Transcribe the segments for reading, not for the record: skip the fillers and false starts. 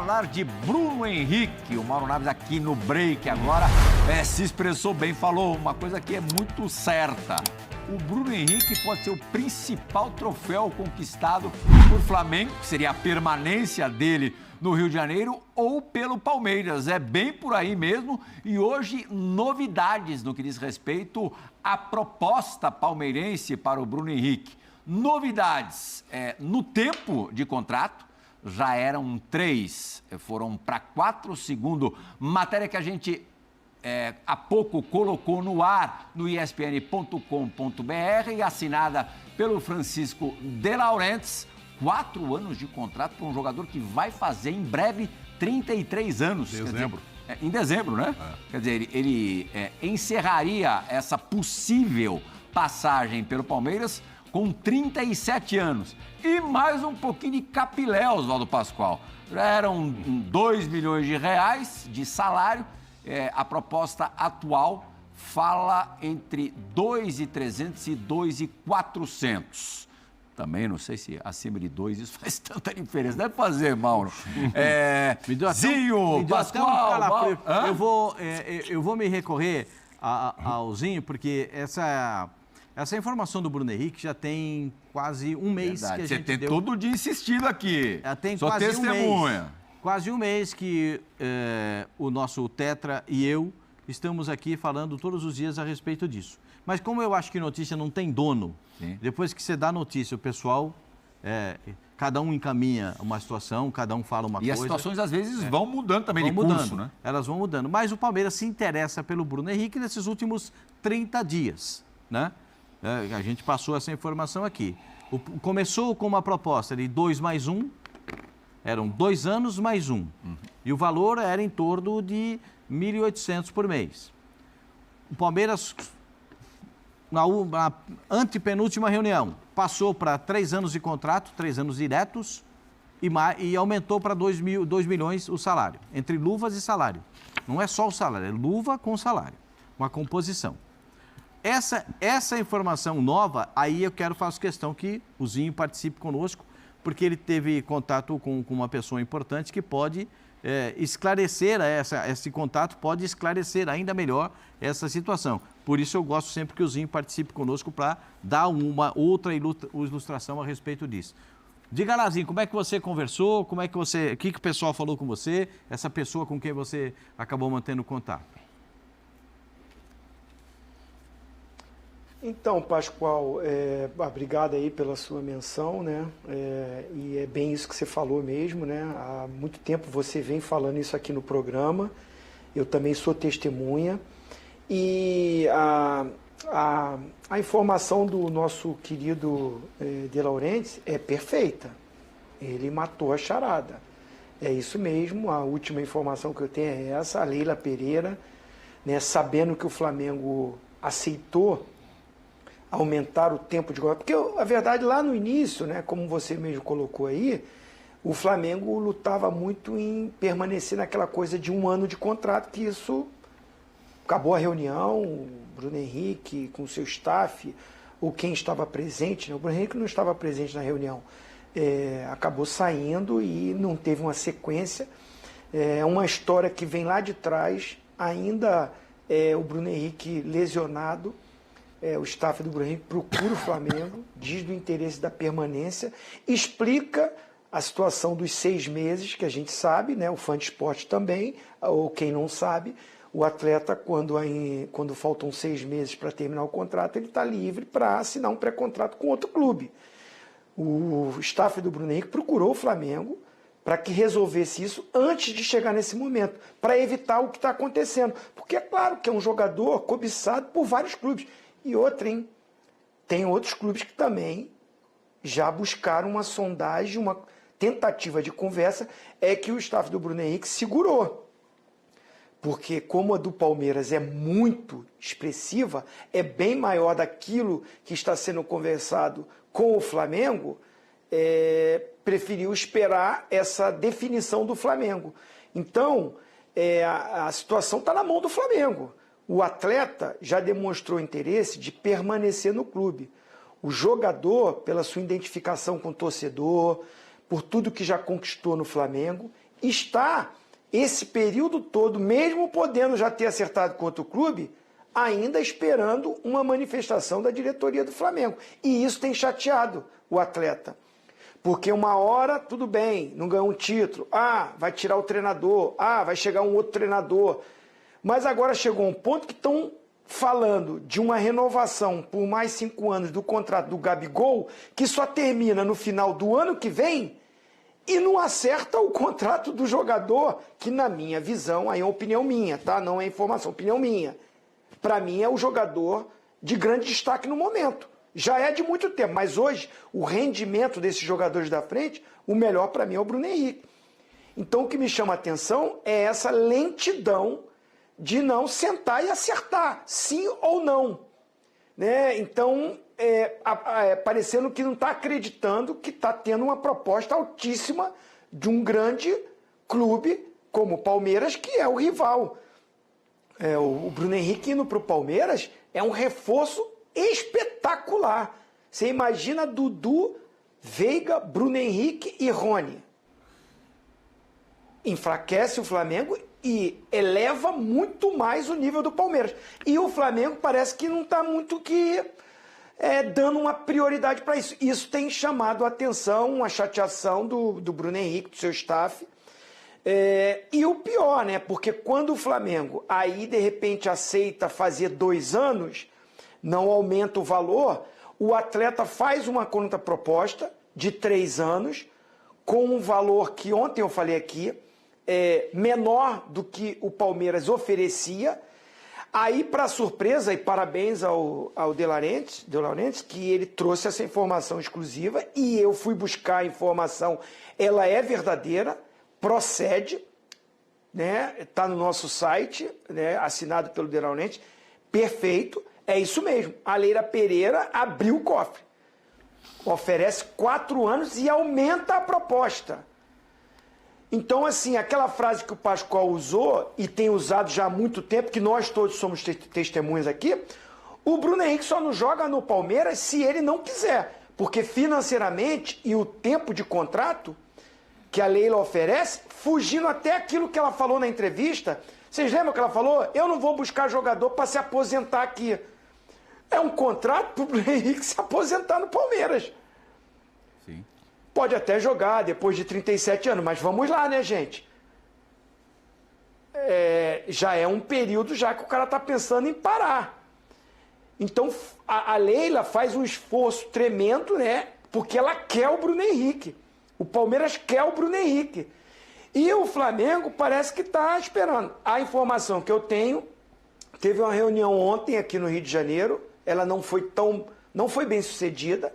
falar de Bruno Henrique. O Mauro Naves aqui no break agora se expressou bem, falou uma coisa que é muito certa. O Bruno Henrique pode ser o principal troféu conquistado por Flamengo, que seria a permanência dele no Rio de Janeiro, ou pelo Palmeiras. É bem por aí mesmo. E hoje, novidades no que diz respeito à proposta palmeirense para o Bruno Henrique. Novidades no tempo de contrato. Já eram 3, foram para 4, segundo matéria que a gente há pouco colocou no ar no espn.com.br e assinada pelo Francisco De Laurentiis. 4 anos de contrato para um jogador que vai fazer em breve 33 anos. Dezembro. Em dezembro, né? Quer dizer, ele encerraria essa possível passagem pelo Palmeiras com 37 anos. E mais um pouquinho de capilé, Oswaldo Pascoal. Já eram 2 milhões de reais de salário. A proposta atual fala entre 2.300 e 2.400. Também não sei se acima de 2 isso faz tanta diferença. Deve fazer, Mauro. Me deu até Zinho, Pascoal... Eu vou me recorrer ao Zinho, porque essa informação do Bruno Henrique já tem quase um mês que a gente Você tem deu. todo dia insistindo aqui. Tem Só quase testemunha. Quase um mês que o nosso Tetra e eu estamos aqui falando todos os dias a respeito disso. Mas como eu acho que notícia não tem dono, sim, depois que você dá notícia, o pessoal, cada um encaminha uma situação, cada um fala uma coisa. E as situações, às vezes, vão mudando também de curso, né? Elas vão mudando. Mas o Palmeiras se interessa pelo Bruno Henrique nesses últimos 30 dias, né? A gente passou essa informação aqui. Começou com uma proposta de 2 mais 1, eram 2 anos mais 1. E o valor era em torno de 1.800 por mês. O Palmeiras, na antepenúltima reunião, passou para 3 anos de contrato, 3 anos diretos, e aumentou para 2 milhões o salário, entre luvas e salário. Não é só o salário, é luva com salário, uma composição. Essa informação nova, aí eu faço questão que o Zinho participe conosco, porque ele teve contato com uma pessoa importante que pode esclarecer esse contato, pode esclarecer ainda melhor essa situação. Por isso eu gosto sempre que o Zinho participe conosco para dar uma outra ilustração a respeito disso. Diga lá, Zinho, como é que você conversou, o que o pessoal falou com você, essa pessoa com quem você acabou mantendo contato? Então, Pascoal, obrigado aí pela sua menção, né? E é bem isso que você falou mesmo, né? Há muito tempo você vem falando isso aqui no programa, eu também sou testemunha. E a informação do nosso querido De Laurentiis é perfeita, ele matou a charada. É isso mesmo, a última informação que eu tenho é essa, a Leila Pereira, né, sabendo que o Flamengo aceitou aumentar o tempo de contrato, porque a verdade lá no início, né, como você mesmo colocou aí, o Flamengo lutava muito em permanecer naquela coisa de 1 ano de contrato, que isso acabou a reunião, o Bruno Henrique com o seu staff, ou quem estava presente, né, o Bruno Henrique não estava presente na reunião, acabou saindo e não teve uma sequência, uma história que vem lá de trás, ainda o Bruno Henrique lesionado, o staff do Bruno Henrique procura o Flamengo, diz do interesse da permanência, explica a situação dos 6 meses, que a gente sabe, né? O fã de esporte também, ou quem não sabe, o atleta, quando faltam 6 meses para terminar o contrato, ele está livre para assinar um pré-contrato com outro clube. O staff do Bruno Henrique procurou o Flamengo para que resolvesse isso antes de chegar nesse momento, para evitar o que está acontecendo. Porque é claro que é um jogador cobiçado por vários clubes. E outra, hein? Tem outros clubes que também já buscaram uma sondagem, uma tentativa de conversa, que o staff do Bruno Henrique segurou. Porque como a do Palmeiras é muito expressiva, é bem maior daquilo que está sendo conversado com o Flamengo, preferiu esperar essa definição do Flamengo. Então, a situação está na mão do Flamengo. O atleta já demonstrou interesse de permanecer no clube. O jogador, pela sua identificação com o torcedor, por tudo que já conquistou no Flamengo, está esse período todo, mesmo podendo já ter acertado contra o clube, ainda esperando uma manifestação da diretoria do Flamengo. E isso tem chateado o atleta. Porque uma hora, tudo bem, não ganhou um título. Vai tirar o treinador. Vai chegar um outro treinador. Mas agora chegou um ponto que estão falando de uma renovação por mais 5 anos do contrato do Gabigol, que só termina no final do ano que vem, e não acerta o contrato do jogador, que na minha visão, aí é opinião minha, tá? Não é informação, opinião minha. Para mim é o jogador de grande destaque no momento. Já é de muito tempo, mas hoje o rendimento desses jogadores da frente, o melhor para mim é o Bruno Henrique. Então o que me chama a atenção é essa lentidão de não sentar e acertar, sim ou não. Né? Então, parecendo que não está acreditando que está tendo uma proposta altíssima de um grande clube como o Palmeiras, que é o rival. O Bruno Henrique indo para o Palmeiras é um reforço espetacular. Você imagina Dudu, Veiga, Bruno Henrique e Rony. Enfraquece o Flamengo e eleva muito mais o nível do Palmeiras. E o Flamengo parece que não está muito dando uma prioridade para isso. Isso tem chamado a atenção, a chateação do Bruno Henrique, do seu staff. E o pior, né? Porque quando o Flamengo aí de repente aceita fazer 2 anos, não aumenta o valor, o atleta faz uma contraproposta de 3 anos, com um valor que ontem eu falei aqui, menor do que o Palmeiras oferecia. Aí, para surpresa, e parabéns ao De Laurentiis, que ele trouxe essa informação exclusiva, e eu fui buscar a informação, ela é verdadeira, procede, né? Está no nosso site, né? Assinado pelo De Laurentiis, perfeito, é isso mesmo. A Leila Pereira abriu o cofre, oferece 4 anos e aumenta a proposta. Então, assim, aquela frase que o Pascoal usou, e tem usado já há muito tempo, que nós todos somos testemunhas aqui, o Bruno Henrique só não joga no Palmeiras se ele não quiser, porque financeiramente e o tempo de contrato que a Leila oferece, fugindo até aquilo que ela falou na entrevista, vocês lembram que ela falou? Eu não vou buscar jogador para se aposentar aqui. É um contrato para o Bruno Henrique se aposentar no Palmeiras. Sim. Pode até jogar depois de 37 anos, mas vamos lá, né, gente? Já é um período já que o cara está pensando em parar. Então, a Leila faz um esforço tremendo, né? Porque ela quer o Bruno Henrique. O Palmeiras quer o Bruno Henrique. E o Flamengo parece que está esperando. A informação que eu tenho, teve uma reunião ontem aqui no Rio de Janeiro, ela não foi bem sucedida,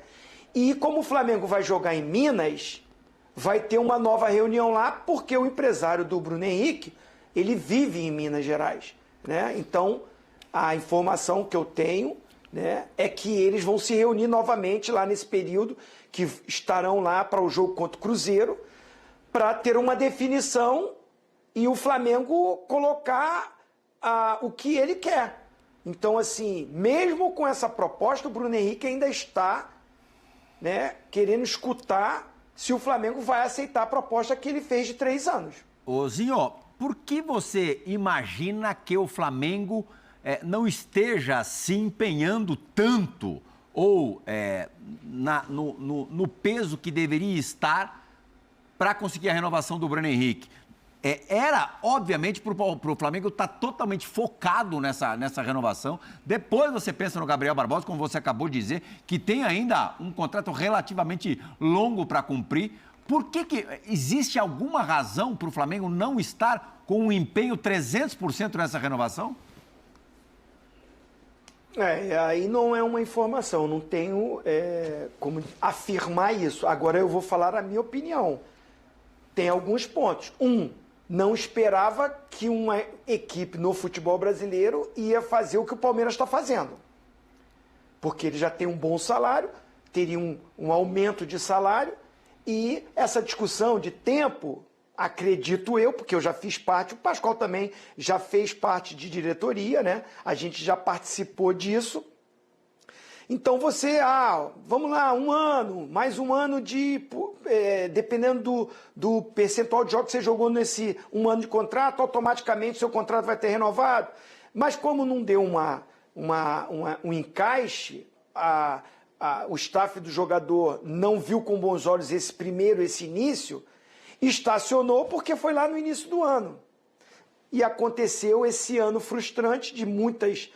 e como o Flamengo vai jogar em Minas, vai ter uma nova reunião lá, porque o empresário do Bruno Henrique, ele vive em Minas Gerais, né? Então, a informação que eu tenho, né, é que eles vão se reunir novamente lá nesse período, que estarão lá para o jogo contra o Cruzeiro, para ter uma definição e o Flamengo colocar o que ele quer. Então, assim, mesmo com essa proposta, o Bruno Henrique ainda está, né, querendo escutar se o Flamengo vai aceitar a proposta que ele fez de 3 anos. Ô, Zinho, por que você imagina que o Flamengo não esteja se empenhando tanto ou no peso que deveria estar para conseguir a renovação do Bruno Henrique? Era, obviamente, para o Flamengo estar totalmente focado nessa renovação. Depois você pensa no Gabriel Barbosa, como você acabou de dizer, que tem ainda um contrato relativamente longo para cumprir. Por que existe alguma razão para o Flamengo não estar com um empenho 300% nessa renovação? Aí não é uma informação, não tenho como afirmar isso. Agora eu vou falar a minha opinião. Tem alguns pontos. Não esperava que uma equipe no futebol brasileiro ia fazer o que o Palmeiras está fazendo. Porque ele já tem um bom salário, teria um aumento de salário, e essa discussão de tempo, acredito eu, porque eu já fiz parte, o Pascoal também já fez parte de diretoria, né? A gente já participou disso. Então você, vamos lá, mais um ano dependendo do percentual de jogos que você jogou nesse um ano de contrato, automaticamente seu contrato vai ter renovado. Mas como não deu um encaixe, o staff do jogador não viu com bons olhos esse início, estacionou porque foi lá no início do ano. E aconteceu esse ano frustrante de muitas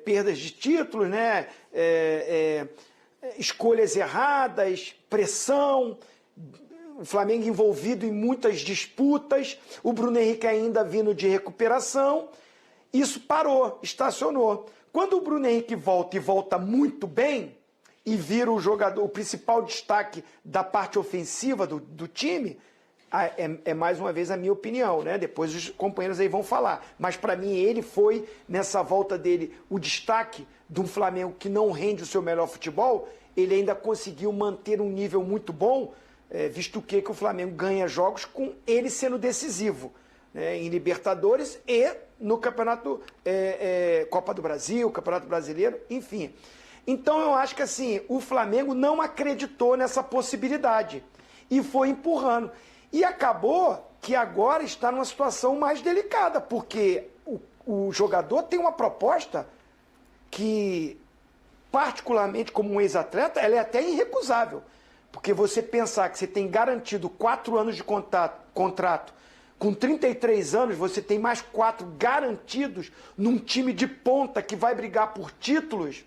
perdas de títulos, né? Escolhas erradas, pressão, o Flamengo envolvido em muitas disputas, o Bruno Henrique ainda vindo de recuperação, isso parou, estacionou. Quando o Bruno Henrique volta e volta muito bem, e vira o principal destaque da parte ofensiva do time, mais uma vez a minha opinião, né? Depois os companheiros aí vão falar. Mas para mim ele foi, nessa volta dele, o destaque de um Flamengo que não rende o seu melhor futebol. Ele ainda conseguiu manter um nível muito bom, visto que o Flamengo ganha jogos com ele sendo decisivo, né? Em Libertadores e no Campeonato Copa do Brasil, Campeonato Brasileiro, enfim. Então eu acho que assim, o Flamengo não acreditou nessa possibilidade e foi empurrando. E acabou que agora está numa situação mais delicada, porque o jogador tem uma proposta que, particularmente como um ex-atleta, ela é até irrecusável. Porque você pensar que você tem garantido 4 anos de contrato, com 33 anos você tem mais 4 garantidos num time de ponta que vai brigar por títulos,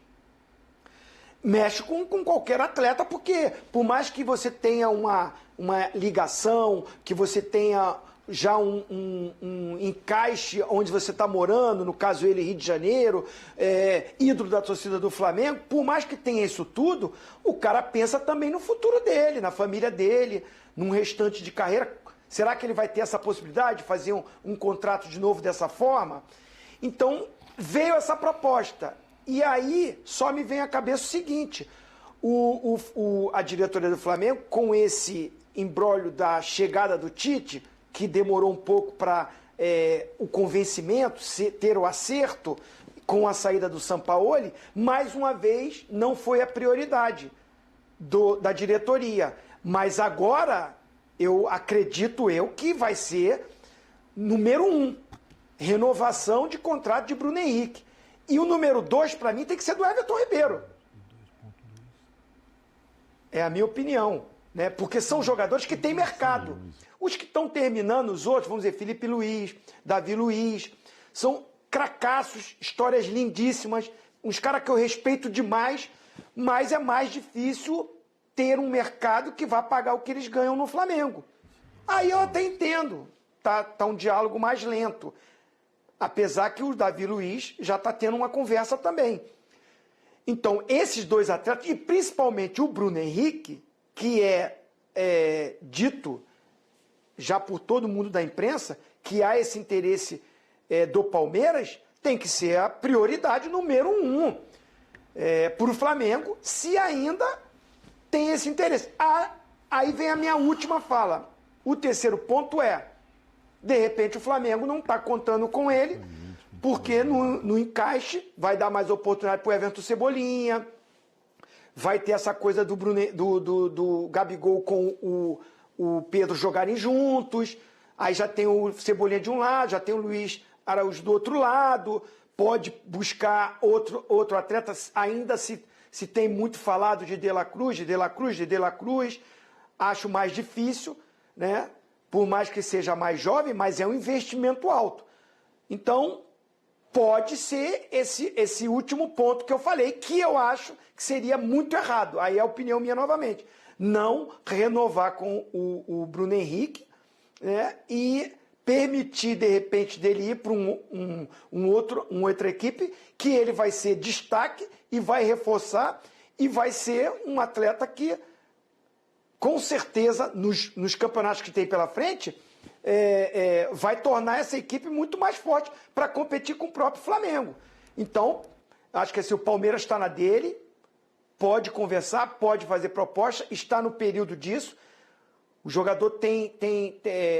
mexe com qualquer atleta, porque por mais que você tenha uma ligação, que você tenha já um encaixe onde você está morando, no caso ele Rio de Janeiro, ídolo da torcida do Flamengo, por mais que tenha isso tudo, o cara pensa também no futuro dele, na família dele, num restante de carreira. Será que ele vai ter essa possibilidade de fazer um contrato de novo dessa forma? Então veio essa proposta. E aí só me vem à cabeça o seguinte, a diretoria do Flamengo, com esse imbróglio da chegada do Tite, que demorou um pouco para o convencimento, ter o acerto com a saída do Sampaoli, mais uma vez não foi a prioridade da diretoria. Mas agora, acredito que vai ser número 1, renovação de contrato de Bruno Henrique. E o número 2, para mim, tem que ser do Everton Ribeiro. É a minha opinião, né? Porque são jogadores que têm mercado. Os que estão terminando, os outros, vamos dizer, Felipe Luiz, Davi Luiz, são cracassos, histórias lindíssimas, uns caras que eu respeito demais, mas é mais difícil ter um mercado que vá pagar o que eles ganham no Flamengo. Aí eu até entendo, tá um diálogo mais lento. Apesar que o Davi Luiz já está tendo uma conversa também. Então, esses 2 atletas, e principalmente o Bruno Henrique, que é dito já por todo mundo da imprensa, que há esse interesse do Palmeiras, tem que ser a prioridade número 1 para o Flamengo, se ainda tem esse interesse. Aí vem a minha última fala. O terceiro ponto de repente o Flamengo não está contando com ele, porque no encaixe vai dar mais oportunidade para o Everton Cebolinha, vai ter essa coisa do Gabigol com o Pedro jogarem juntos, aí já tem o Cebolinha de um lado, já tem o Luiz Araújo do outro lado, pode buscar outro atleta, ainda se tem muito falado de De La Cruz, acho mais difícil, né? Por mais que seja mais jovem, mas é um investimento alto. Então, pode ser esse último ponto que eu falei, que eu acho que seria muito errado. Aí é a opinião minha novamente. Não renovar com o Bruno Henrique, né, e permitir, de repente, dele ir para uma outra equipe, que ele vai ser destaque e vai reforçar, e vai ser um atleta que, com certeza, nos campeonatos que tem pela frente, vai tornar essa equipe muito mais forte para competir com o próprio Flamengo. Então, acho que assim, o Palmeiras está na dele, pode conversar, pode fazer proposta, está no período disso. O jogador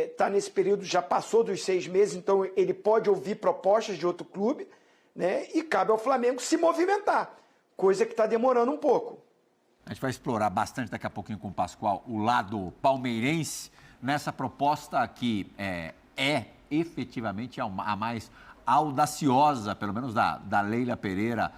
está nesse período, já passou dos 6 meses, então ele pode ouvir propostas de outro clube, né? E cabe ao Flamengo se movimentar. coisa que está demorando um pouco. A gente vai explorar bastante daqui a pouquinho com o Pascoal o lado palmeirense nessa proposta que é efetivamente a mais audaciosa, pelo menos da Leila Pereira,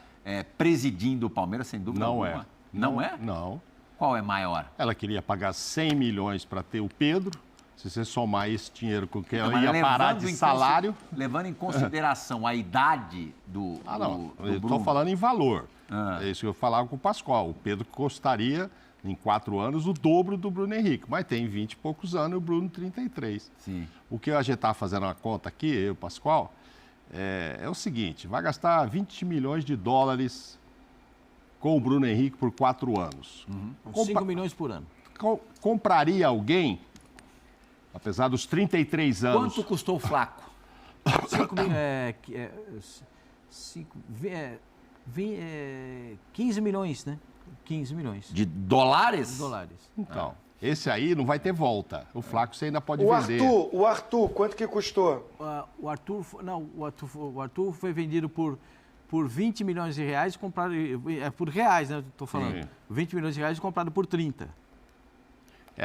presidindo o Palmeiras, sem dúvida alguma. Não é? Não. Qual é maior? Ela queria pagar 100 milhões para ter o Pedro. Se você somar esse dinheiro com que ela Mas ia parar de salário... Levando em consideração a idade do eu estou Bruno. falando em valor. É isso que eu falava com o Pascoal. O Pedro custaria, em 4 anos, o dobro do Bruno Henrique. Mas tem 20 e poucos anos e o Bruno 33. Sim. O que a gente está fazendo uma conta aqui, eu e o Pascoal, é o seguinte, vai gastar 20 milhões de dólares com o Bruno Henrique por 4 anos. 5 milhões por ano. Compraria alguém, apesar dos 33 anos... Quanto custou o Flaco? 15 milhões, né? 15 milhões. De dólares? Dólares. Então, esse aí não vai ter volta. O Flaco você ainda pode O vender. Arthur, quanto que custou? O Arthur foi vendido por 20 milhões de reais, comprado por reais, né? Estou falando. Sim. 20 milhões de reais comprado por 30.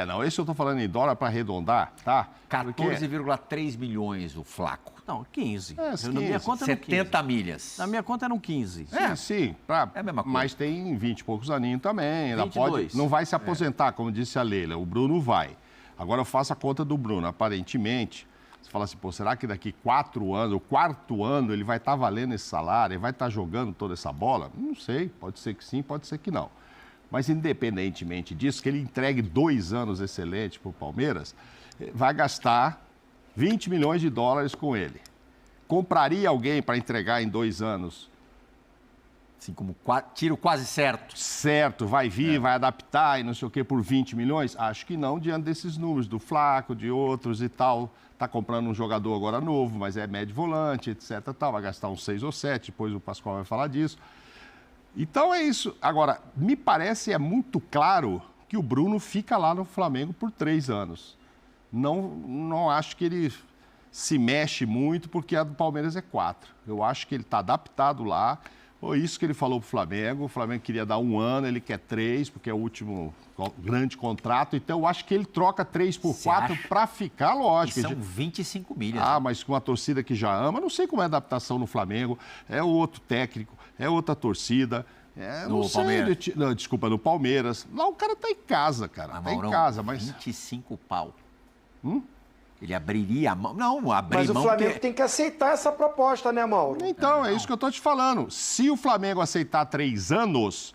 Não, esse eu estou falando em dólar para arredondar, tá? 14,3 milhões o Flaco. Não, 15. É, Na minha conta eram 15. 70 milhas. Na minha conta eram 15. Sim. É a mesma coisa. Mas tem 20 e poucos aninhos também. Ainda 22. não vai se aposentar, como disse a Leila. O Bruno vai. Agora eu faço a conta do Bruno. Aparentemente, você fala assim, será que daqui 4 anos, o 4º ano, ele vai estar valendo esse salário? Ele vai estar jogando toda essa bola? Não sei. Pode ser que sim, pode ser que não. Mas, independentemente disso, que ele entregue 2 anos excelentes para o Palmeiras, vai gastar 20 milhões de dólares com ele. Compraria alguém para entregar em 2 anos? Assim como tiro quase certo. Certo, vai vir, vai adaptar e não sei o quê por 20 milhões? Acho que não, diante desses números, do Flaco, de outros e tal. Está comprando um jogador agora novo, mas é médio volante, etc. Tal. Vai gastar uns 6 ou 7, depois o Pascoal vai falar disso. Então é isso. Agora, me parece muito claro que o Bruno fica lá no Flamengo por 3 anos. Não acho que ele se mexe muito, porque a do Palmeiras é 4. Eu acho que ele está adaptado lá. Foi isso que ele falou para o Flamengo. O Flamengo queria dar 1 ano, ele quer 3, porque é o último grande contrato. Então, eu acho que ele troca 3 por 4 para ficar, lógico. E são 25 milhas. Mas com uma torcida que já ama, não sei como é a adaptação no Flamengo. É outro técnico, é outra torcida. No Palmeiras. Desculpa, no Palmeiras. Lá o cara tá em casa, cara. Tá em casa, mas... 25 pau. Ele abriria a mão. Não, abrir Mas o mão. Flamengo tem que aceitar essa proposta, né, Mauro? Então, é isso que eu tô te falando. Se o Flamengo aceitar 3 anos,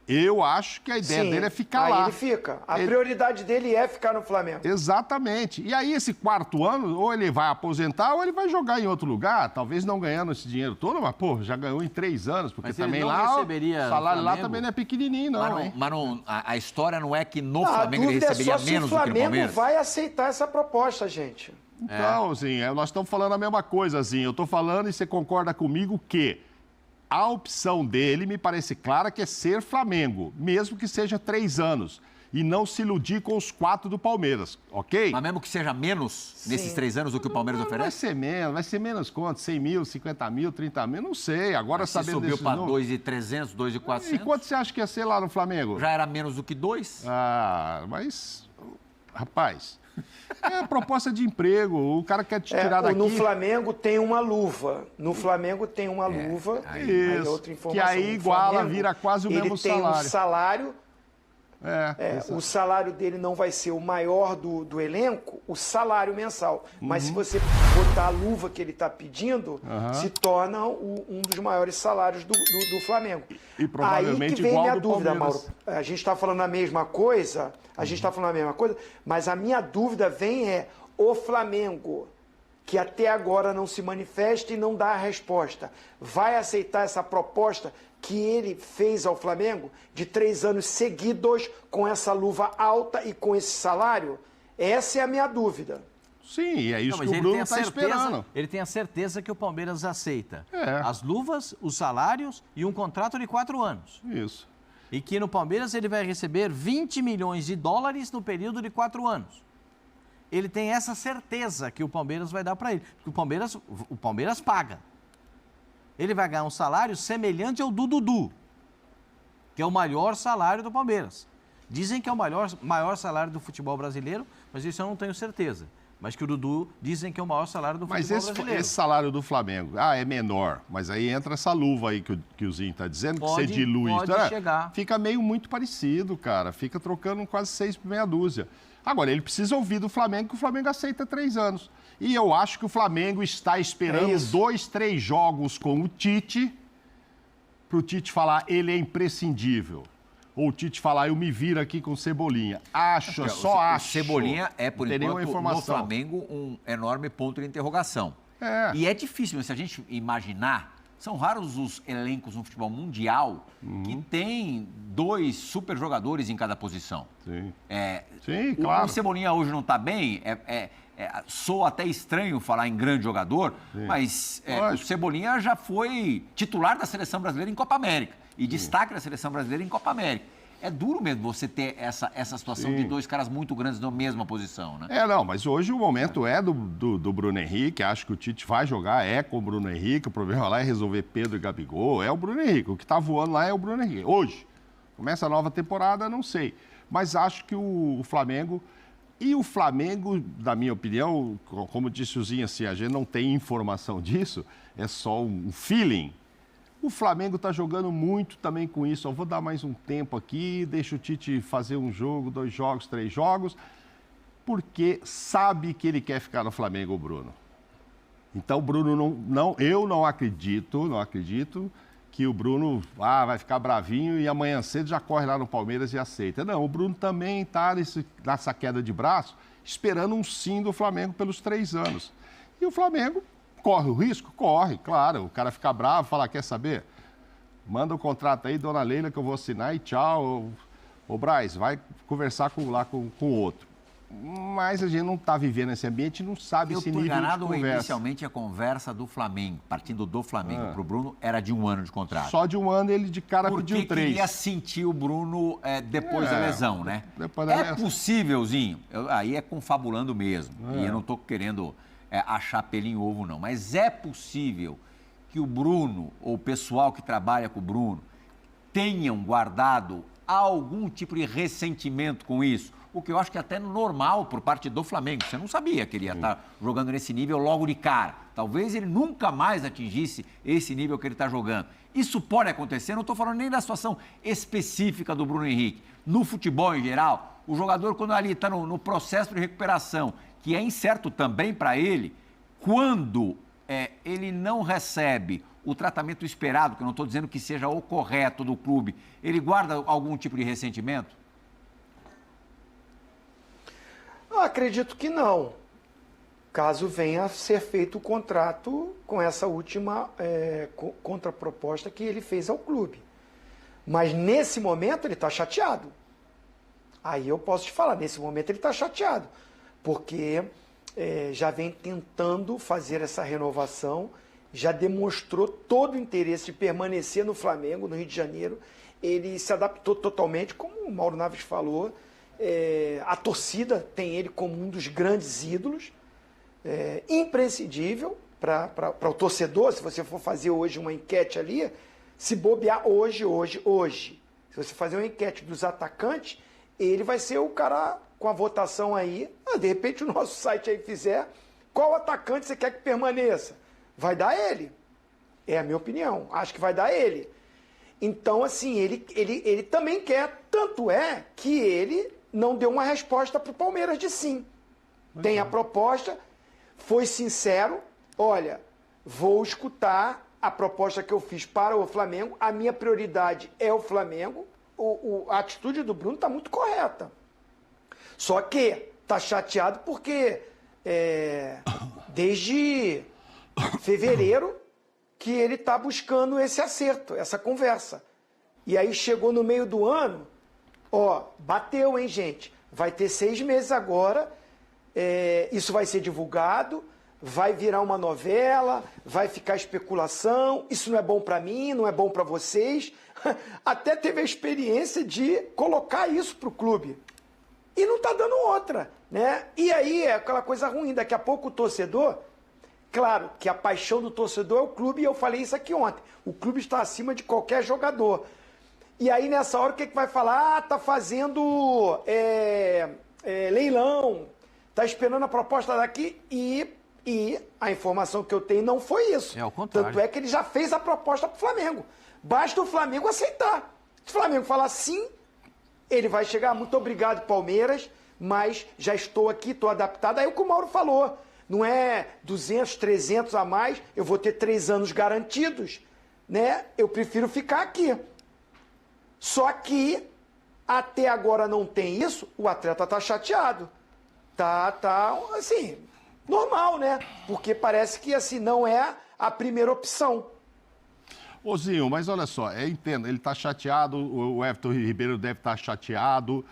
eu acho que a ideia dele é ficar aí lá. Ele fica. A prioridade dele é ficar no Flamengo. Exatamente. E aí, esse 4º ano, ou ele vai aposentar, ou ele vai jogar em outro lugar, talvez não ganhando esse dinheiro todo, mas, já ganhou em 3 anos, porque Mas também ele não lá receberia o salário no lá Flamengo? também não é pequenininho, não, hein? Mas a história não é que no A Flamengo ele dúvida é receberia só se menos o do que no Flamengo Palmeiras. vai aceitar essa proposta, gente. Então, nós estamos falando a mesma coisa, Zinho. Eu estou falando e você concorda comigo que a opção dele me parece clara que é ser Flamengo, mesmo que seja 3 anos. E não se iludir com os 4 do Palmeiras, ok? Mas mesmo que seja menos nesses 3 anos do que o Palmeiras Vai oferece? ser menos quanto? 100 mil, 50 mil, 30 mil? Não sei. Agora Se sabendo subiu desses para números... 2.300, 2.400. E quanto você acha que ia ser lá no Flamengo? Já era menos do que 2? Mas... Rapaz... É proposta de emprego, o cara quer te tirar daqui. No Flamengo tem uma luva. No Flamengo tem uma luva. Aí é outra informação. Que aí iguala, vira quase o mesmo salário. Ele tem um salário. Exato. O salário dele não vai ser o maior do elenco, o salário mensal. Mas se você botar a luva que ele está pedindo, se torna um dos maiores salários do Flamengo. E provavelmente aí que vem igual minha do dúvida, Palmeiras. Mauro. A gente está falando a mesma coisa, mas a minha dúvida vem o Flamengo, que até agora não se manifesta e não dá a resposta, vai aceitar essa proposta que ele fez ao Flamengo de 3 anos seguidos com essa luva alta e com esse salário? Essa é a minha dúvida. Sim, é isso que o Bruno está esperando. Ele tem a certeza que o Palmeiras aceita É. as luvas, os salários e um contrato de 4 anos. Isso. E que no Palmeiras ele vai receber 20 milhões de dólares no período de 4 anos. Ele tem essa certeza que o Palmeiras vai dar para ele. Porque o Palmeiras paga. Ele vai ganhar um salário semelhante ao do Dudu. que é o maior salário do Palmeiras. Dizem que é o maior salário do futebol brasileiro, mas isso eu não tenho certeza. Mas que o Dudu dizem que é o maior salário do futebol brasileiro. Mas esse salário do Flamengo, é menor, mas aí entra essa luva aí que o Zinho está dizendo, que você dilui. Pode chegar. Fica meio muito parecido, cara. Fica trocando quase 6 por meia dúzia. Agora, ele precisa ouvir do Flamengo que o Flamengo aceita 3 anos. E eu acho que o Flamengo está esperando 2, 3 jogos com o Tite, para o Tite falar, ele é imprescindível. Ou o Tite falar, eu me viro aqui com o Cebolinha. Acho. O Cebolinha é, por enquanto, no Flamengo, um enorme ponto de interrogação. E é difícil, se a gente imaginar, são raros os elencos no futebol mundial que tem 2 super jogadores em cada posição. Sim, claro. O Cebolinha hoje não está bem, soa até estranho falar em grande jogador, mas o Cebolinha já foi titular da Seleção Brasileira em Copa América e destaque da Seleção Brasileira em Copa América. É duro mesmo você ter essa situação de 2 caras muito grandes na mesma posição, né? Não, mas hoje o momento é do Bruno Henrique, acho que o Tite vai jogar, com o Bruno Henrique, o problema lá é resolver Pedro e Gabigol, é o Bruno Henrique, o que está voando lá é o Bruno Henrique. Hoje, começa a nova temporada, não sei, mas acho que o Flamengo, na minha opinião, como disse o Zinho, assim, a gente não tem informação disso, é só um feeling. O Flamengo está jogando muito também com isso. Eu vou dar mais um tempo aqui, deixa o Tite fazer um jogo, 2 jogos, 3 jogos, porque sabe que ele quer ficar no Flamengo, o Bruno. Então, o Bruno eu não acredito que o Bruno vai ficar bravinho e amanhã cedo já corre lá no Palmeiras e aceita. Não, o Bruno também está nessa queda de braço, esperando um sim do Flamengo pelos 3 anos. E o Flamengo corre o risco? Corre, claro. O cara fica bravo, fala, quer saber? Manda o contrato aí, dona Leila, que eu vou assinar e tchau. Ô Braz, vai conversar com o outro. Mas a gente não está vivendo esse ambiente, não sabe esse nível de conversa. Eu estou enganado, inicialmente a conversa do Flamengo, partindo do Flamengo para o Bruno, era de 1 ano de contrato. Só de 1 ano ele de cara pediu 3. Porque queria sentir o Bruno depois da lesão, né? É possívelzinho, aí é confabulando mesmo, e eu não estou querendo achar pelo em ovo, não. Mas é possível que o Bruno, ou o pessoal que trabalha com o Bruno, tenham guardado algum tipo de ressentimento com isso. O que eu acho que é até normal por parte do Flamengo. Você não sabia que ele ia estar jogando nesse nível logo de cara. Talvez ele nunca mais atingisse esse nível que ele está jogando. Isso pode acontecer, não estou falando nem da situação específica do Bruno Henrique. No futebol em geral, o jogador, quando ali está no processo de recuperação, que é incerto também para ele, quando ele não recebe o tratamento esperado, que eu não estou dizendo que seja o correto do clube, ele guarda algum tipo de ressentimento? Acredito que não, caso venha a ser feito o contrato com essa última contraproposta que ele fez ao clube. Mas nesse momento ele está chateado. Aí eu posso te falar, nesse momento ele está chateado, porque já vem tentando fazer essa renovação, já demonstrou todo o interesse de permanecer no Flamengo, no Rio de Janeiro. Ele se adaptou totalmente, como o Mauro Naves falou. A torcida tem ele como um dos grandes ídolos, imprescindível para o torcedor. Se você for fazer hoje uma enquete ali, se bobear hoje, se você fazer uma enquete dos atacantes, ele vai ser o cara com a votação aí. De repente o nosso site aí fizer, qual atacante você quer que permaneça? Vai dar ele. É a minha opinião, acho que vai dar ele. Então, assim, ele também quer, tanto é que ele não deu uma resposta para o Palmeiras de sim. Tem a proposta, foi sincero, olha, vou escutar a proposta que eu fiz para o Flamengo, a minha prioridade é o Flamengo, a atitude do Bruno está muito correta. Só que está chateado porque desde fevereiro que ele está buscando esse acerto, essa conversa. E aí chegou no meio do ano, bateu, hein, gente? Vai ter 6 meses agora, isso vai ser divulgado, vai virar uma novela, vai ficar especulação, isso não é bom para mim, não é bom para vocês. Até teve a experiência de colocar isso para o clube. E não está dando outra, né? E aí é aquela coisa ruim, daqui a pouco o torcedor... Claro que a paixão do torcedor é o clube, e eu falei isso aqui ontem. O clube está acima de qualquer jogador. E aí, nessa hora, o que vai falar? Ah, tá fazendo leilão, tá esperando a proposta daqui e a informação que eu tenho não foi isso. É o contrário. Tanto é que ele já fez a proposta pro Flamengo. Basta o Flamengo aceitar. Se o Flamengo falar sim, ele vai chegar, muito obrigado, Palmeiras, mas já estou aqui, estou adaptado. Aí o que o Mauro falou, não é 200, 300 a mais, eu vou ter 3 anos garantidos, né? Eu prefiro ficar aqui. Só que até agora não tem isso, o atleta tá chateado. Tá, assim, normal, né? Porque parece que, assim, não é a primeira opção. Ô Zinho, mas olha só, eu entendo, ele está chateado, o Everton Ribeiro deve estar chateado,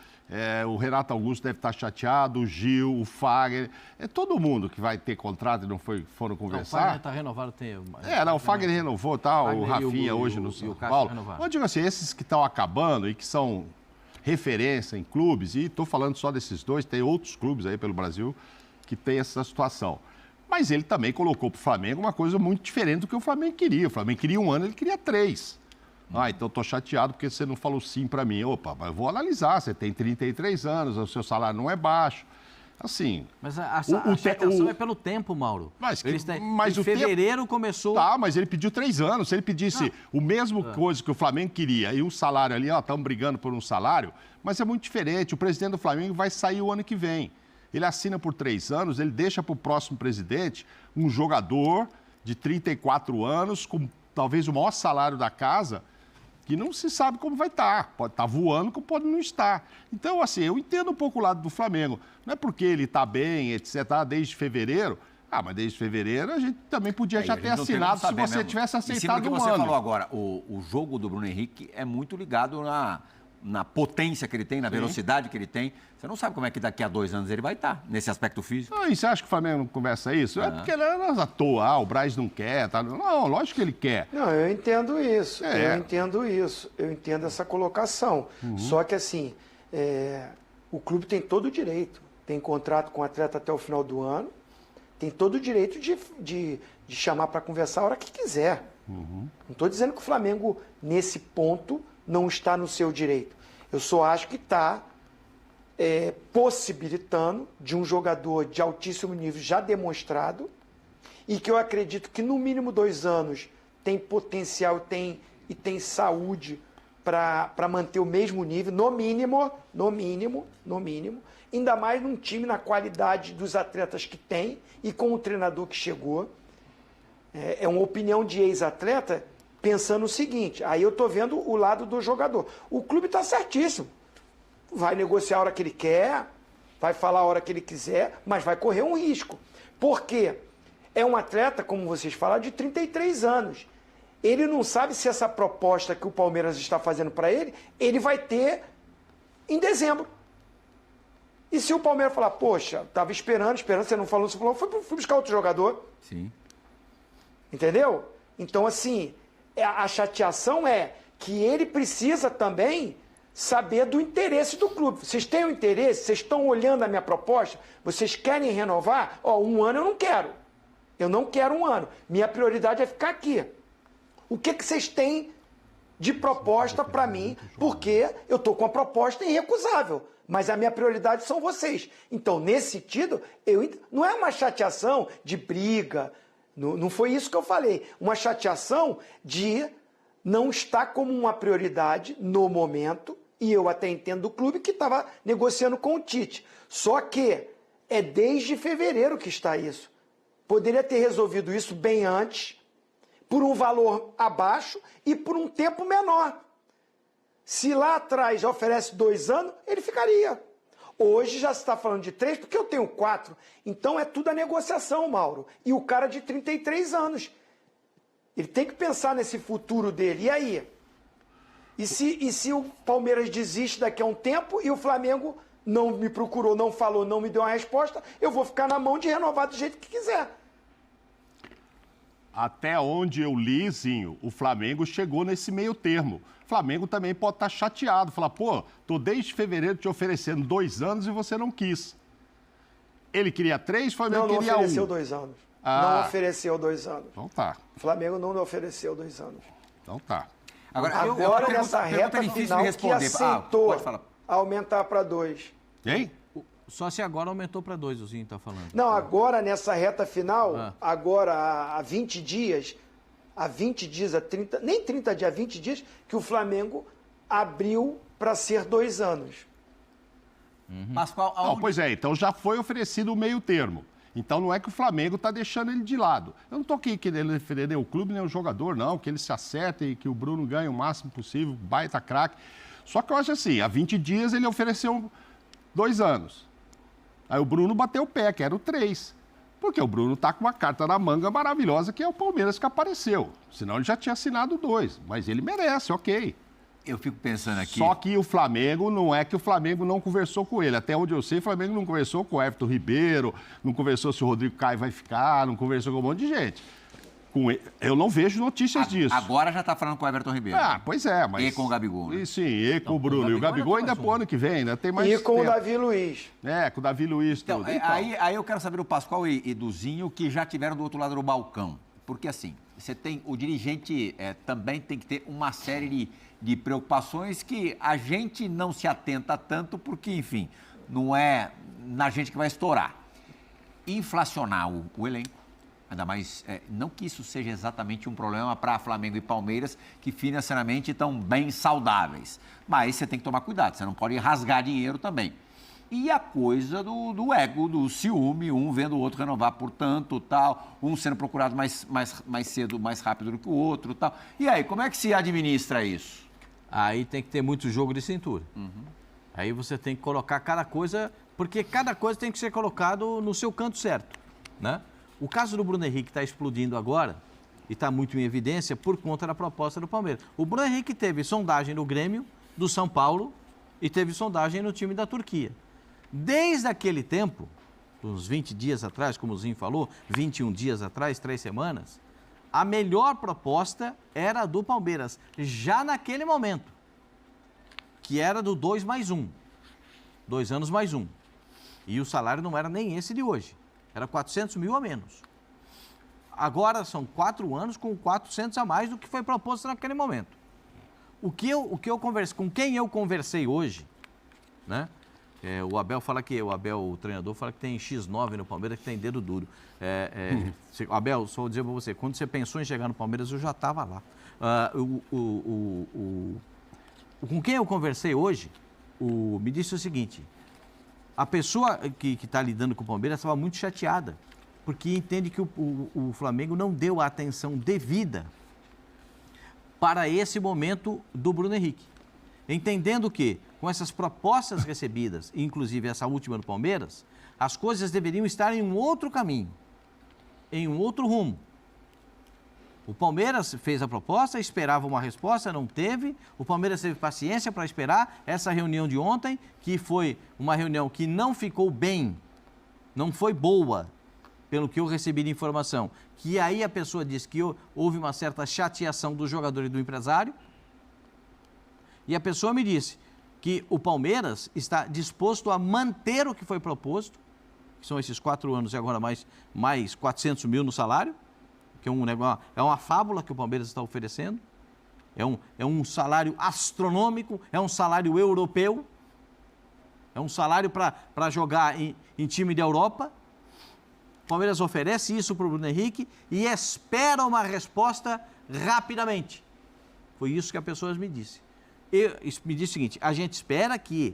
o Renato Augusto deve estar chateado, o Gil, o Fagner, todo mundo que vai ter contrato e não foram conversar. O Fagner está renovado, tem... o Fagner renovou, tá? O Rafinha hoje no São Paulo. Eu digo assim, esses que estão acabando e que são referência em clubes, e estou falando só desses dois, tem outros clubes aí pelo Brasil que tem essa situação. Mas ele também colocou para o Flamengo uma coisa muito diferente do que o Flamengo queria. O Flamengo queria 1 ano, ele queria 3. Então estou chateado porque você não falou sim para mim. Opa, mas eu vou analisar, você tem 33 anos, o seu salário não é baixo. Assim... Mas a chateação é pelo tempo, Mauro. Mas em fevereiro começou... Tá, mas ele pediu 3 anos. Se ele pedisse o mesmo coisa que o Flamengo queria e o salário ali, estamos brigando por um salário, mas é muito diferente. O presidente do Flamengo vai sair o ano que vem. Ele assina por 3 anos, ele deixa para o próximo presidente um jogador de 34 anos, com talvez o maior salário da casa, que não se sabe como vai estar. Pode estar voando, como pode não estar. Então, assim, eu entendo um pouco o lado do Flamengo. Não é porque ele está bem, etc., desde fevereiro. Mas desde fevereiro a gente também podia já ter assinado se você tivesse aceitado que um você ano. falou agora, o jogo do Bruno Henrique é muito ligado na potência que ele tem, na velocidade que ele tem. Você não sabe como é que daqui a 2 anos ele vai estar, nesse aspecto físico. E você acha que o Flamengo não conversa isso? É porque ele é à toa, o Braz não quer. Tá? Não, lógico que ele quer. Não, eu entendo isso, eu entendo essa colocação. Só que, assim, o clube tem todo o direito, tem contrato com o atleta até o final do ano, tem todo o direito de chamar para conversar a hora que quiser. Não estou dizendo que o Flamengo, nesse ponto, não está no seu direito. Eu só acho que está possibilitando de um jogador de altíssimo nível já demonstrado e que eu acredito que no mínimo 2 anos tem potencial e tem saúde para manter o mesmo nível, no mínimo, ainda mais num time na qualidade dos atletas que tem e com o treinador que chegou. É uma opinião de ex-atleta pensando o seguinte, aí eu estou vendo o lado do jogador. O clube está certíssimo. Vai negociar a hora que ele quer, vai falar a hora que ele quiser, mas vai correr um risco. Por quê? É um atleta, como vocês falaram, de 33 anos. Ele não sabe se essa proposta que o Palmeiras está fazendo para ele vai ter em dezembro. E se o Palmeiras falar, poxa, estava esperando, você não falou, fui buscar outro jogador. Sim. Entendeu? Então, assim, a chateação é que ele precisa também saber do interesse do clube. Vocês têm o interesse? Vocês estão olhando a minha proposta? Vocês querem renovar? 1 ano eu não quero. Eu não quero 1 ano. Minha prioridade é ficar aqui. O que vocês têm de proposta para mim? Porque eu estou com a proposta irrecusável. Mas a minha prioridade são vocês. Então, nesse sentido, não é uma chateação de briga. Não foi isso que eu falei. Uma chateação de não estar como uma prioridade no momento, e eu até entendo do clube que estava negociando com o Tite. Só que é desde fevereiro que está isso. Poderia ter resolvido isso bem antes, por um valor abaixo e por um tempo menor. Se lá atrás já oferece 2 anos, ele ficaria. Hoje já se está falando de 3, porque eu tenho 4. Então é tudo a negociação, Mauro. E o cara de 33 anos. Ele tem que pensar nesse futuro dele. E aí? E se o Palmeiras desiste daqui a um tempo e o Flamengo não me procurou, não falou, não me deu uma resposta, eu vou ficar na mão de renovar do jeito que quiser. Até onde eu li, Zinho, o Flamengo chegou nesse meio termo. O Flamengo também pode estar chateado, falar, tô desde fevereiro te oferecendo 2 anos e você não quis. Ele queria 3, o Flamengo queria 1. Não ofereceu 2 anos. Não ofereceu 2 anos. Então tá. O Flamengo não ofereceu 2 anos. Então tá. Agora nessa reta final que aceitou pode falar. aumentar para 2. Hein? Só se agora aumentou para 2, o Zinho está falando. Não, agora nessa reta final, agora há 20 dias, há 30, nem 30 dias, há 20 dias, que o Flamengo abriu para ser 2 anos. Pascoal, Não, pois é, então já foi oferecido o meio termo. Então não é que o Flamengo está deixando ele de lado. Eu não estou aqui querendo defender nem o clube nem o jogador, não, que ele se acerta e que o Bruno ganhe o máximo possível, baita craque. Só que eu acho assim, há 20 dias ele ofereceu 2 anos. Aí o Bruno bateu o pé, quero 3. Porque o Bruno está com uma carta na manga maravilhosa, que é o Palmeiras que apareceu. Senão ele já tinha assinado 2. Mas ele merece, ok. Eu fico pensando aqui... Só que o Flamengo, não é que o Flamengo não conversou com ele. Até onde eu sei, o Flamengo não conversou com o Everton Ribeiro, não conversou se o Rodrigo Caio vai ficar, não conversou com um monte de gente. Eu não vejo notícias disso. Agora já está falando com o Everton Ribeiro. Pois é, mas... E com o Gabigol. Né? Sim, e com o Bruno. E o Gabigol ainda é pro ano que vem, ainda tem mais E com tempo. o Davi Luiz. Com o Davi Luiz. Então, tudo. aí eu quero saber do Pascoal e do Zinho, que já tiveram do outro lado do balcão. Porque assim, o dirigente também tem que ter uma série de preocupações que a gente não se atenta tanto, porque, enfim, não é na gente que vai estourar. Inflacionar o elenco, ainda mais, não que isso seja exatamente um problema para Flamengo e Palmeiras, que financeiramente estão bem saudáveis, mas você tem que tomar cuidado, você não pode rasgar dinheiro também. E a coisa do ego, do ciúme, um vendo o outro renovar por tanto, tal, um sendo procurado mais cedo, mais rápido do que o outro, tal. E aí, como é que se administra isso? Aí tem que ter muito jogo de cintura. Aí você tem que colocar cada coisa, porque cada coisa tem que ser colocado no seu canto certo, né? O caso do Bruno Henrique está explodindo agora e está muito em evidência por conta da proposta do Palmeiras. O Bruno Henrique teve sondagem no Grêmio, do São Paulo, e teve sondagem no time da Turquia. Desde aquele tempo, uns 20 dias atrás, como o Zinho falou, 21 dias atrás, 3 semanas, a melhor proposta era a do Palmeiras, já naquele momento, que era do 2 mais 1, 2 anos mais 1. E o salário não era nem esse de hoje, era 400 mil a menos. Agora são 4 anos com 400 a mais do que foi proposto naquele momento. O que eu conversei, com quem eu conversei hoje, né? O Abel fala que, o treinador, fala que tem X9 no Palmeiras, que tem dedo duro. Abel, só vou dizer para você, quando você pensou em chegar no Palmeiras, eu já estava lá. Com quem eu conversei hoje, me disse o seguinte, a pessoa que está lidando com o Palmeiras estava muito chateada, porque entende que o Flamengo não deu a atenção devida para esse momento do Bruno Henrique. Entendendo que, com essas propostas recebidas, inclusive essa última do Palmeiras, as coisas deveriam estar em um outro caminho, em um outro rumo. O Palmeiras fez a proposta, esperava uma resposta, não teve. O Palmeiras teve paciência para esperar. Essa reunião de ontem, que foi uma reunião que não ficou bem, não foi boa, pelo que eu recebi de informação, que aí a pessoa disse que houve uma certa chateação do jogador e do empresário. E a pessoa me disse que o Palmeiras está disposto a manter o que foi proposto, que são esses 4 anos e agora mais 400 mil no salário, que é uma fábula que o Palmeiras está oferecendo, é um salário astronômico, é um salário europeu, é um salário para jogar em time da Europa. O Palmeiras oferece isso para o Bruno Henrique e espera uma resposta rapidamente. Foi isso que a pessoa me disse. Me disse o seguinte, a gente espera que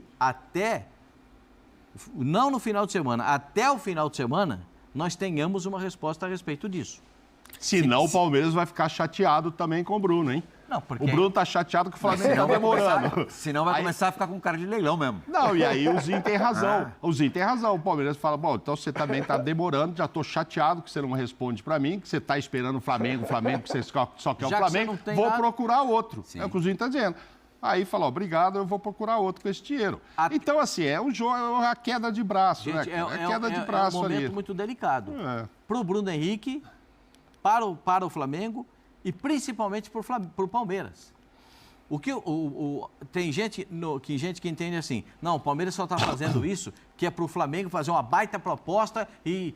não no final de semana, até o final de semana, nós tenhamos uma resposta a respeito disso. Senão o Palmeiras vai ficar chateado também com o Bruno, hein? Não, porque... O Bruno tá chateado que o Flamengo está demorando. Senão vai começar a ficar com cara de leilão mesmo. Não, e aí o Zinho tem razão. O Zinho tem razão. O Palmeiras fala, bom, então você também está demorando, já estou chateado que você não responde para mim, que você está esperando o Flamengo, que você só quer o Flamengo, vou procurar outro. Sim. É o que o Zinho está dizendo. Aí fala, obrigado, eu vou procurar outro com esse dinheiro. Então, assim, é um jogo, é a queda de braço, gente, né? É a queda de braço ali. É um momento muito delicado. Para o Bruno Henrique, para o Flamengo e principalmente para o Palmeiras. Tem gente que entende assim, não, o Palmeiras só está fazendo isso que é para o Flamengo fazer uma baita proposta e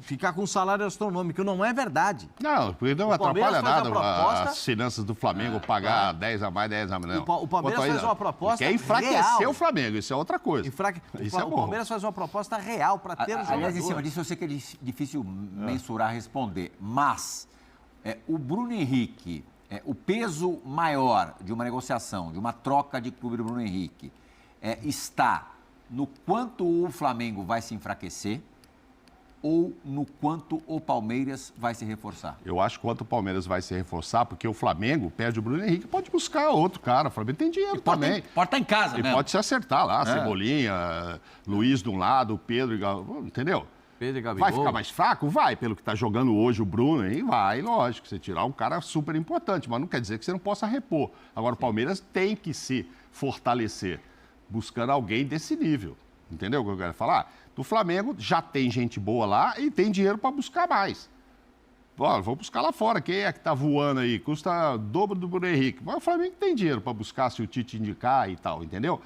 ficar com um salário astronômico. Não é verdade. Não, porque não atrapalha nada proposta, as finanças do Flamengo pagar 10 a mais, 10 a menos. O Palmeiras faz uma proposta quer enfraquecer real. O Flamengo, isso é outra coisa. O Palmeiras faz uma proposta real para ter os jogadores. Aliás, em cima disso, eu sei que é difícil mensurar, responder, mas o Bruno Henrique... o peso maior de uma negociação, de uma troca de clube do Bruno Henrique, está no quanto o Flamengo vai se enfraquecer ou no quanto o Palmeiras vai se reforçar? Eu acho que quanto o Palmeiras vai se reforçar, porque o Flamengo perde o Bruno Henrique, pode buscar outro cara. O Flamengo tem dinheiro também. Pode estar em casa, né? E pode se acertar lá, Cebolinha, Luiz de um lado, Pedro, entendeu? Vai ficar mais fraco? Vai, pelo que está jogando hoje o Bruno, e vai, lógico, você tirar um cara super importante, mas não quer dizer que você não possa repor. Agora, o Palmeiras tem que se fortalecer, buscando alguém desse nível, entendeu o que eu quero falar? Do Flamengo já tem gente boa lá e tem dinheiro para buscar mais. Vou buscar lá fora, quem é que está voando aí? Custa o dobro do Bruno Henrique. Mas o Flamengo tem dinheiro para buscar se o Tite indicar e tal, entendeu?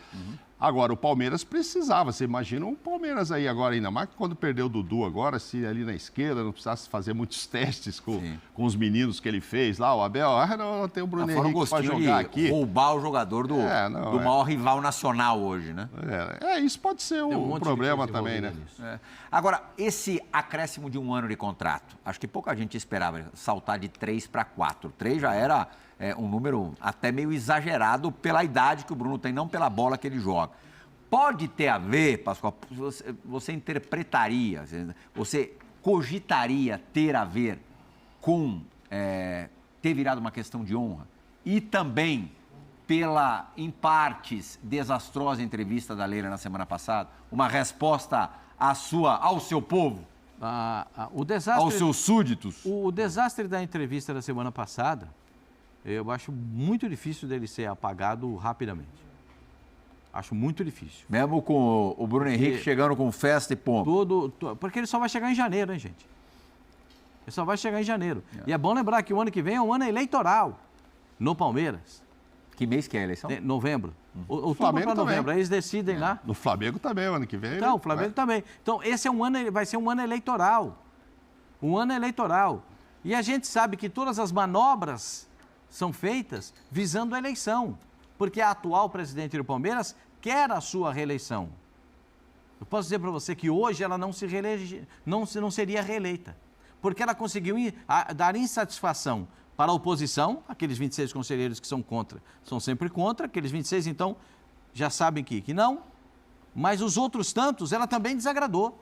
Agora, o Palmeiras precisava. Você imagina um Palmeiras aí agora, ainda mais que quando perdeu o Dudu agora, se ali na esquerda não precisasse fazer muitos testes com os meninos que ele fez lá, o Abel, não tem o Bruno Henrique para jogar aqui. Roubar o jogador do maior rival nacional hoje, né? Isso pode ser um problema também, né? Agora, esse acréscimo de um ano de contrato, acho que pouca gente esperava saltar de 3 para 4. 3 já era... um número até meio exagerado pela idade que o Bruno tem, não pela bola que ele joga. Pode ter a ver, Pascoal, você interpretaria, você cogitaria ter a ver com ter virado uma questão de honra e também pela, em partes, desastrosa entrevista da Leila na semana passada, uma resposta ao seu povo, aos seus súditos? O desastre da entrevista da semana passada, eu acho muito difícil dele ser apagado rapidamente. Acho muito difícil. Mesmo com o Bruno Henrique chegando com festa e pompa. Porque ele só vai chegar em janeiro, hein, gente? Ele só vai chegar em janeiro. E é bom lembrar que o ano que vem é um ano eleitoral no Palmeiras. Que mês que é a eleição? Novembro. Outubro para novembro. Aí eles decidem lá. No Flamengo também, o ano que vem. Então, o Flamengo também. Então, esse é vai ser um ano eleitoral. Um ano eleitoral. E a gente sabe que todas as manobras são feitas visando a eleição, porque a atual presidente do Palmeiras quer a sua reeleição. Eu posso dizer para você que hoje ela não seria reeleita, porque ela conseguiu dar insatisfação para a oposição, aqueles 26 conselheiros que são contra, são sempre contra, aqueles 26 então já sabem que não, mas os outros tantos ela também desagradou.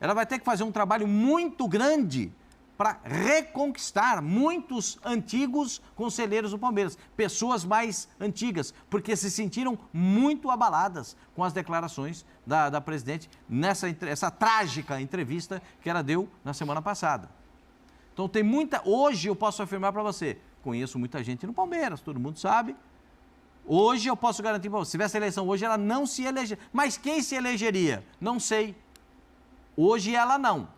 Ela vai ter que fazer um trabalho muito grande para reconquistar muitos antigos conselheiros do Palmeiras, pessoas mais antigas, porque se sentiram muito abaladas com as declarações da presidente essa trágica entrevista que ela deu na semana passada. Então tem hoje eu posso afirmar para você, conheço muita gente no Palmeiras, todo mundo sabe, hoje eu posso garantir para você, se tivesse eleição hoje ela não se elegeria, mas quem se elegeria? Não sei, hoje ela não.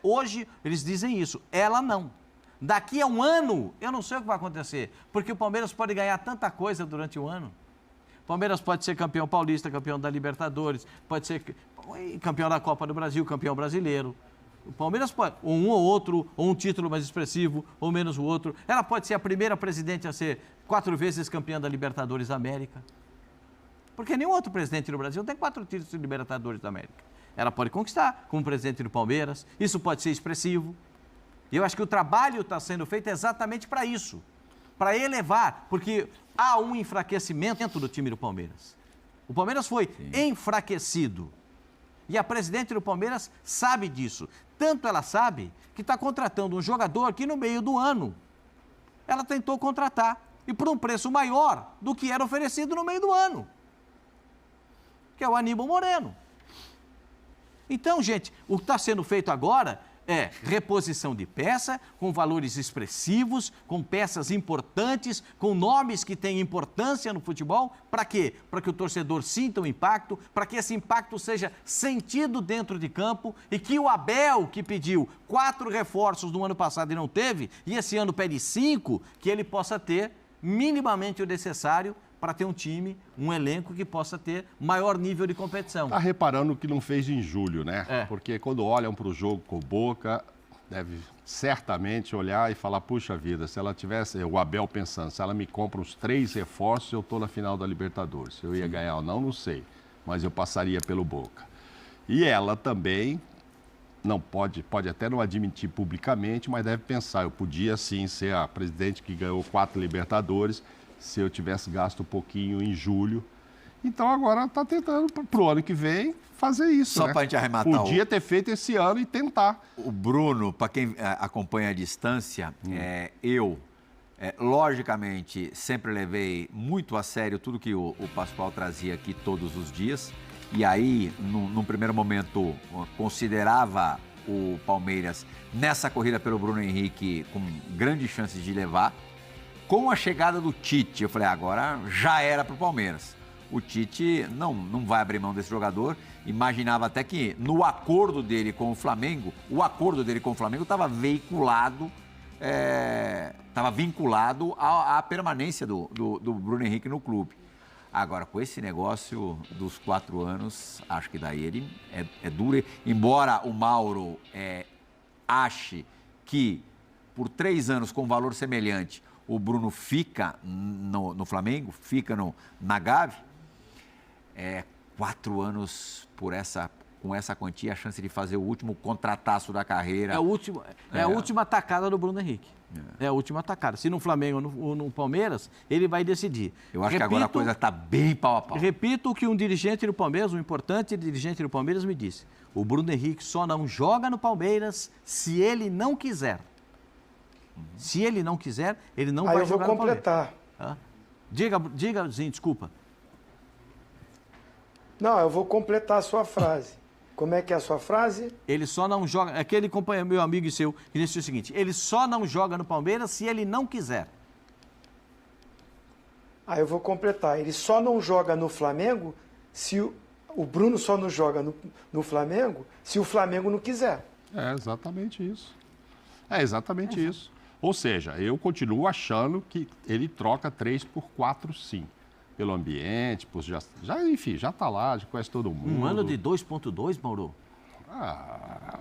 Hoje, eles dizem isso, ela não. Daqui a um ano, eu não sei o que vai acontecer, porque o Palmeiras pode ganhar tanta coisa durante o ano. O Palmeiras pode ser campeão paulista, campeão da Libertadores, pode ser campeão da Copa do Brasil, campeão brasileiro. O Palmeiras pode, ou um ou outro, ou um título mais expressivo, ou menos o outro. Ela pode ser a primeira presidente a ser 4 vezes campeã da Libertadores da América. Porque nenhum outro presidente no Brasil tem 4 títulos de Libertadores da América. Ela pode conquistar como presidente do Palmeiras, isso pode ser expressivo. E eu acho que o trabalho está sendo feito exatamente para isso, para elevar, porque há um enfraquecimento do time do Palmeiras. O Palmeiras foi enfraquecido e a presidente do Palmeiras sabe disso. Tanto ela sabe que está contratando um jogador que no meio do ano ela tentou contratar e por um preço maior do que era oferecido no meio do ano, que é o Aníbal Moreno. Então, gente, o que está sendo feito agora é reposição de peça, com valores expressivos, com peças importantes, com nomes que têm importância no futebol. Para quê? Para que o torcedor sinta o impacto, para que esse impacto seja sentido dentro de campo e que o Abel, que pediu 4 reforços no ano passado e não teve, e esse ano pede 5, que ele possa ter minimamente o necessário para ter um time, um elenco que possa ter maior nível de competição. Tá reparando o que não fez em julho, né? É. Porque quando olham para o jogo com o Boca, deve certamente olhar e falar, puxa vida, se ela tivesse, o Abel pensando, se ela me compra os 3 reforços, eu estou na final da Libertadores. Se eu ia ganhar ou não sei, mas eu passaria pelo Boca. E ela também não pode até não admitir publicamente, mas deve pensar, eu podia sim ser a presidente que ganhou 4 Libertadores, se eu tivesse gasto um pouquinho em julho. Então agora está tentando, para o ano que vem, fazer isso. Só né? para a gente arrematar. Podia ter feito esse ano e tentar. O Bruno, para quem acompanha a distância, eu, logicamente, sempre levei muito a sério tudo que o Pascoal trazia aqui todos os dias. E aí, num primeiro momento, considerava o Palmeiras nessa corrida pelo Bruno Henrique com grandes chances de levar. Com a chegada do Tite, eu falei, agora já era para o Palmeiras. O Tite não vai abrir mão desse jogador. Imaginava até que no acordo dele com o Flamengo, estava veiculado, estava vinculado à permanência do Bruno Henrique no clube. Agora, com esse negócio dos 4 anos, acho que daí ele é duro. Embora o Mauro ache que por 3 anos com valor semelhante, o Bruno fica no Flamengo, fica na Gávea, 4 anos com essa quantia, a chance de fazer o último contrataço da carreira. É a última atacada do Bruno Henrique. É a última atacada. Se no Flamengo ou no Palmeiras, ele vai decidir. Eu acho que agora a coisa está bem pau a pau. Repito o que um dirigente do Palmeiras, um importante dirigente do Palmeiras me disse. O Bruno Henrique só não joga no Palmeiras se ele não quiser. Se ele não quiser, ele não vai jogar no Palmeiras. Aí eu vou completar. Diga, Zinho, desculpa. Não, eu vou completar a sua frase. Como é que é a sua frase? Ele só não joga... Aquele companheiro, meu amigo e seu, que disse o seguinte, ele só não joga no Palmeiras se ele não quiser. Aí eu vou completar. Ele só não joga no Flamengo se o Bruno só não joga no Flamengo se o Flamengo não quiser. É exatamente isso. É exatamente isso. Ou seja, eu continuo achando que ele troca 3 por 4 sim. Pelo ambiente, enfim, já está lá, já conhece todo mundo. Um ano de 2,2, Mauro? Ah,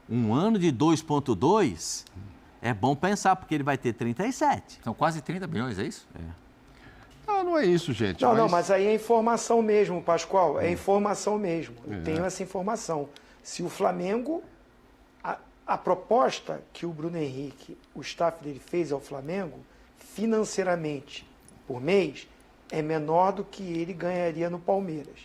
Um ano de 2,2 é bom pensar, porque ele vai ter 37. São quase 30 milhões, é isso? não é isso, gente. Não, mas aí é informação mesmo, Pascoal. É informação mesmo. Eu tenho essa informação. Se o Flamengo... A proposta que o Bruno Henrique, o staff dele fez ao Flamengo, financeiramente, por mês, é menor do que ele ganharia no Palmeiras.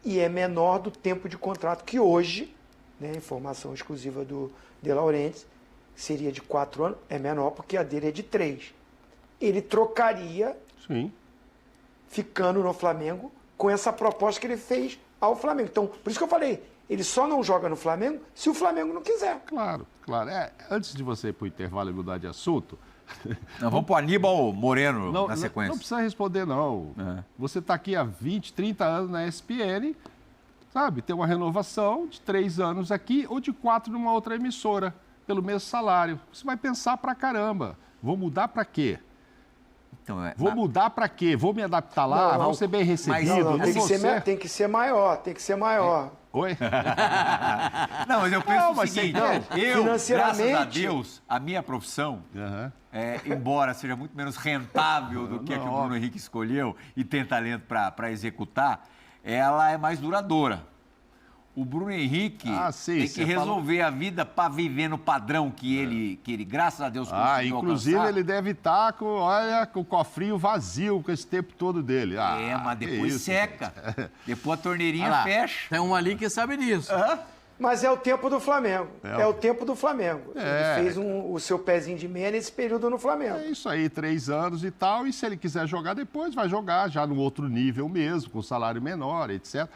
E é menor do tempo de contrato que hoje, né, informação exclusiva do De Laurentiis, seria de 4 anos, é menor porque a dele é de 3. Ele trocaria, Sim. ficando no Flamengo, com essa proposta que ele fez ao Flamengo. Então, por isso que eu falei, ele só não joga no Flamengo se o Flamengo não quiser. Claro. Antes de você ir para o intervalo e mudar de assunto... Não, vamos para o Aníbal Moreno na sequência. Não precisa responder, não. Você está aqui há 20, 30 anos na ESPN, sabe? Tem uma renovação de 3 anos aqui ou de 4 numa outra emissora, pelo mesmo salário. Você vai pensar pra caramba. Vou mudar para quê? Então, Vou mudar para quê? Vou me adaptar lá? Vou ser bem recebido? Não, tem que ser maior. Oi? Não, mas eu penso o seguinte, eu, graças a Deus, a minha profissão, embora seja muito menos rentável do que a que o Bruno Henrique escolheu e tem talento para executar, ela é mais duradoura. O Bruno Henrique tem que resolver a vida para viver no padrão que ele, graças a Deus, conseguiu inclusive alcançar. Ele deve estar com o cofrinho vazio com esse tempo todo dele. Mas depois seca. Depois a torneirinha fecha. Tem um ali que sabe disso. Mas é o tempo do Flamengo. É o tempo do Flamengo. Ele fez o seu pezinho de meia nesse período no Flamengo. É isso aí, 3 anos e tal. E se ele quiser jogar depois, vai jogar já no outro nível mesmo, com salário menor, etc.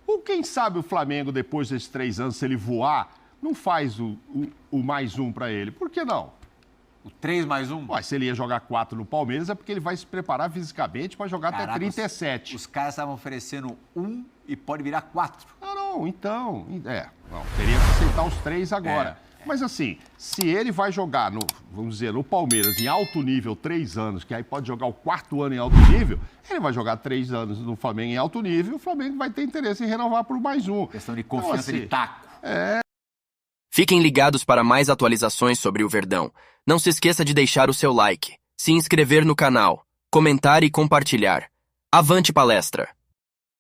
Ou quem sabe o Flamengo, depois desses 3 anos, se ele voar, não faz o mais um para ele. Por que não? O 3 mais 1? Ué, se ele ia jogar 4 no Palmeiras, é porque ele vai se preparar fisicamente para jogar até 37. Os caras estavam oferecendo 1 e pode virar 4. Não, então... teria que aceitar os 3 agora. Mas assim, se ele vai jogar, vamos dizer, no Palmeiras em alto nível 3 anos, que aí pode jogar o 4º ano em alto nível, ele vai jogar 3 anos no Flamengo em alto nível, o Flamengo vai ter interesse em renovar por mais um. Questão de confiança de taco. Fiquem ligados para mais atualizações sobre o Verdão. Não se esqueça de deixar o seu like, se inscrever no canal, comentar e compartilhar. Avante palestra!